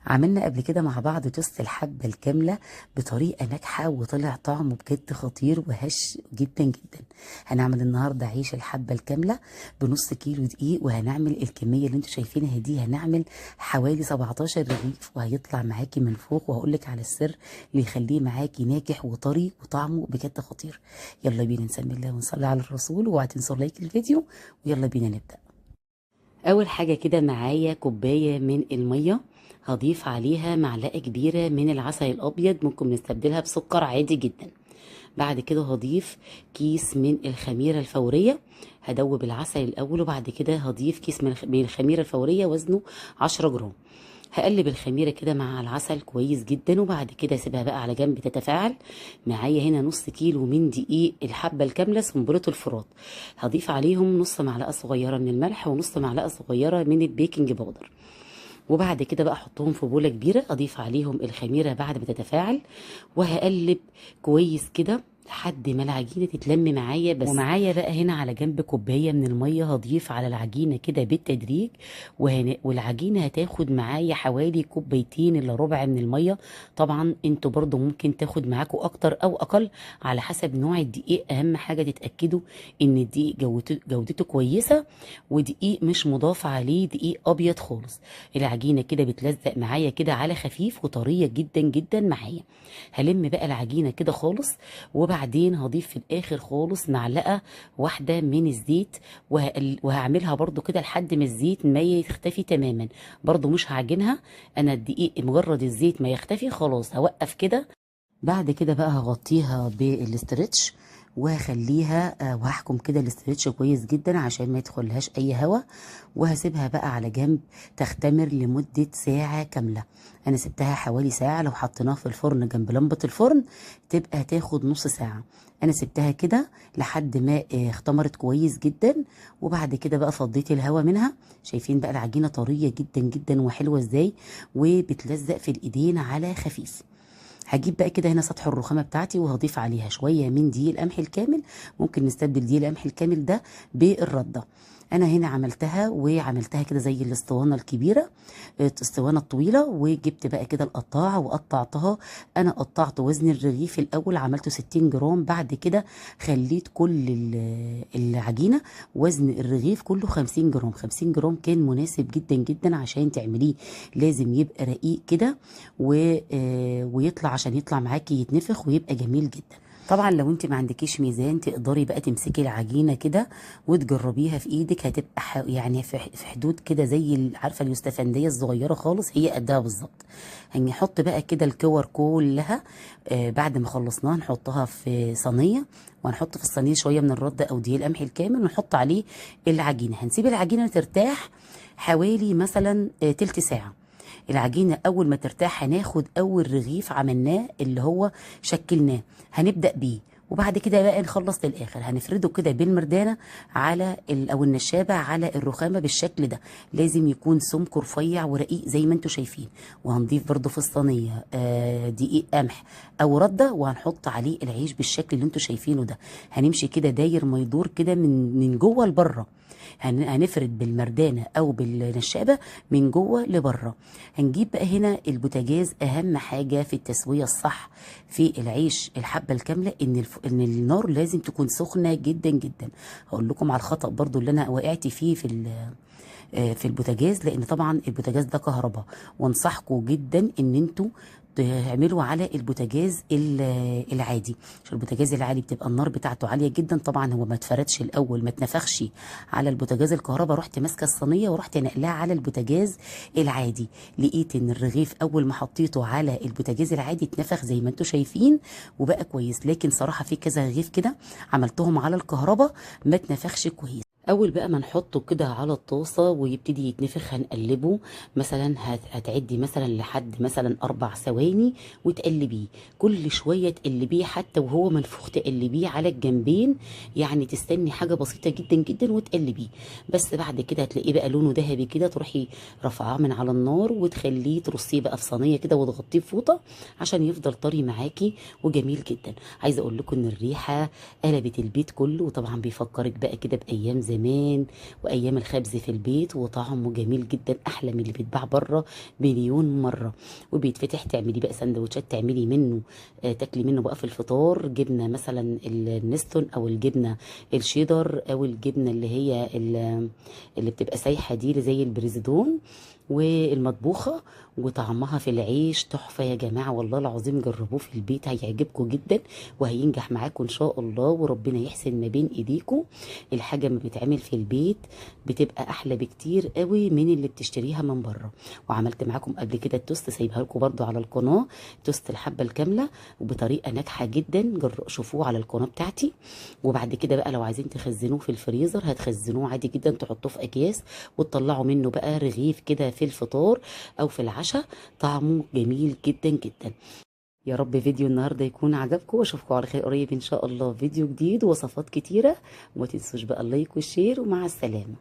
عملنا قبل كده مع بعض توست الحبة الكاملة بطريقة ناجحة وطلع طعمه بجد خطير وهش جدا جدا. هنعمل النهاردة عيش الحبة الكاملة بنص كيلو دقيق، وهنعمل الكمية اللي انتوا شايفينها دي، هنعمل حوالي 17 رغيف، وهيطلع معاكي من فوق، وهقولك على السر اللي يخليه معاكي ناجح وطري وطعمه بجد خطير. يلا بينا نسمي الله ونصلي على الرسول، وما تنسوا لايك الفيديو، ويلا بينا نبدأ. اول حاجه كده معايا كوبايه من الميه، هضيف عليها معلقه كبيره من العسل الابيض، ممكن نستبدلها بسكر عادي جدا. بعد كده هضيف كيس من الخميره الفوريه، هدوب العسل الاول، وبعد كده هضيف كيس من الخميره الفوريه وزنه 10 جرام. هقلب الخميره كده مع العسل كويس جدا، وبعد كده اسيبها بقى على جنب تتفاعل. معايا هنا نص كيلو من دقيق الحبه الكامله سنبله الفرات، هضيف عليهم نص معلقه صغيره من الملح ونص معلقه صغيره من البيكنج باودر. وبعد كده بقى احطهم في بوله كبيره، اضيف عليهم الخميره بعد ما تتفاعل، وهقلب كويس كده لحد ما العجينه تتلم معايا بس. ومعايا بقى هنا على جنب كوبايه من الميه، هضيف على العجينه كده بالتدريج، والعجينه هتاخد معايا حوالي كوبايتين الا ربع من الميه. طبعا انتوا برضو ممكن تاخد معاكم اكتر او اقل على حسب نوع الدقيق. اهم حاجه تتاكدوا ان الدقيق جودته كويسه، ودقيق مش مضاف عليه دقيق ابيض خالص. العجينه كده بتلزق معايا كده على خفيف وطريه جدا جدا معايا. هلم بقى العجينه كده خالص، وبعدين هضيف في الاخر خالص معلقه واحده من الزيت، وهعملها برضو كده لحد ما الزيت ما يختفي تماما. برضو مش هعجنها، انا الدقيق مجرد الزيت ما يختفي خلاص هوقف كده. بعد كده بقى هغطيها بالاسترتش وهخليها وهحكم كده الاسترتش كويس جدا عشان ما يدخلهاش اي هوا، وهسيبها بقى على جنب تختمر لمدة ساعة كاملة. انا سبتها حوالي ساعة، لو حطيناها في الفرن جنب لمبة الفرن تبقى تاخد نص ساعة. انا سبتها كده لحد ما اختمرت كويس جدا، وبعد كده بقى فضيت الهوا منها. شايفين بقى العجينة طرية جدا جدا وحلوة ازاي، وبتلزق في الايدين على خفيف. هجيب بقى كده هنا سطح الرخامه بتاعتي، وهضيف عليها شويه من دقيق القمح الكامل. ممكن نستبدل دقيق القمح الكامل ده بالرده. انا هنا عملتها كده زي الاسطوانه الكبيره، الاسطوانه الطويله، وجبت بقى كده القطاعه وقطعتها. انا قطعت وزن الرغيف الاول عملته 60 جرام، بعد كده خليت كل العجينه وزن الرغيف كله 50 جرام. 50 جرام كان مناسب جدا جدا عشان تعمليه، لازم يبقى رقيق كده ويطلع عشان يطلع معاكي يتنفخ ويبقى جميل جدا. طبعا لو انت ما عندكيش ميزان تقدري بقى تمسكي العجينه كده وتجربيها في ايدك، هتبقى يعني في حدود كده زي عارفه اليوستفنديه الصغيره خالص، هي قدها بالظبط. هنحط بقى كده الكور كلها. بعد ما خلصناها نحطها في صينيه، وهنحط في الصينيه شويه من الرده او دقيق القمح الكامل، ونحط عليه العجينه. هنسيب العجينه ترتاح حوالي مثلا تلت ساعه. العجينه اول ما ترتاح هناخد اول رغيف عملناه اللي هو شكلناه، هنبدا بيه. وبعد كده بقى نخلص للاخر هنفرده كده بالمردانه على او النشابه على الرخامه بالشكل ده. لازم يكون سمك رفيع ورقيق زي ما انتم شايفين. وهنضيف برده في الصينيه دقيق قمح او رده، وهنحط عليه العيش بالشكل اللي انتم شايفينه ده. هنمشي كده داير ما يدور كده من جوه لبره. هنفرد بالمردانه او بالنشابه من جوه لبره. هنجيب بقى هنا البوتاجاز. اهم حاجه في التسويه الصح في العيش الحبه الكامله ان النار لازم تكون سخنه جدا جدا. هقول لكم على الخطا برضو اللي انا وقعت فيه في البوتاجاز، لان طبعا البوتاجاز ده كهرباء، وانصحكم جدا ان انتوا تعملوا على البوتاجاز العادي. عشان البوتاجاز العادي بتبقى النار بتاعته عاليه جدا. طبعا هو ما اتفردش الاول، ما اتنفخش على البوتاجاز الكهرباء. رحت ماسكه الصينيه ورحت نقلها على البوتاجاز العادي، لقيت ان الرغيف اول ما حطيته على البوتاجاز العادي اتنفخ زي ما انتم شايفين وبقى كويس. لكن صراحه في كذا رغيف كده عملتهم على الكهرباء ما اتنفخش كويس. اول بقى ما نحطه كده على الطاسه ويبتدي يتنفخ هنقلبه. مثلا هتعدي مثلا لحد مثلا 4 ثواني وتقلبيه. كل شويه تقلبيه حتى وهو منفوخ، تقلبيه على الجنبين. يعني تستني حاجه بسيطه جدا جدا وتقلبيه. بس بعد كده هتلاقيه بقى لونه ذهبي كده، تروحي رافعاه من على النار وتخليه ترصيه بقى في صينيه كده وتغطيه بفوطه عشان يفضل طري معاكي وجميل جدا. عايزه اقول لكم ان الريحه قلبت البيت كله، وطبعا بيفكرك بقى كده بايام زمان زمان وايام الخبز في البيت، وطعمه جميل جدا، احلى من اللي بيتباع بره مليون مره. وبيتفتح تعملي بقى سندوتشات، تعملي منه تاكلي منه بقى في الفطار، جبنه مثلا النستون او الجبنه الشيدر او الجبنه اللي هي اللي بتبقى سايحه دي اللي زي البريزيدون والمطبوخه، وطعمها في العيش تحفه يا جماعه. والله العظيم جربوه في البيت هيعجبكم جدا وهينجح معاكم ان شاء الله، وربنا يحسن ما بين ايديكم. الحاجه ما بتتعمل في البيت بتبقى احلى بكتير قوي من اللي بتشتريها من بره. وعملت معاكم قبل كده التوست، سايبها لكم برده على القناه، توست الحبه الكامله وبطريقه ناجحه جدا، شوفوه على القناه بتاعتي. وبعد كده بقى لو عايزين تخزنوه في الفريزر هتخزنوه عادي جدا، تحطوه في اكياس وتطلعوا منه بقى رغيف كده في الفطار او في العشاء، طعمه جميل جدا جدا. يا رب فيديو النهارده يكون عجبكم، واشوفكم على خير قريب ان شاء الله، فيديو جديد ووصفات كتيره. وما تنسوش بقى اللايك والشير، ومع السلامه.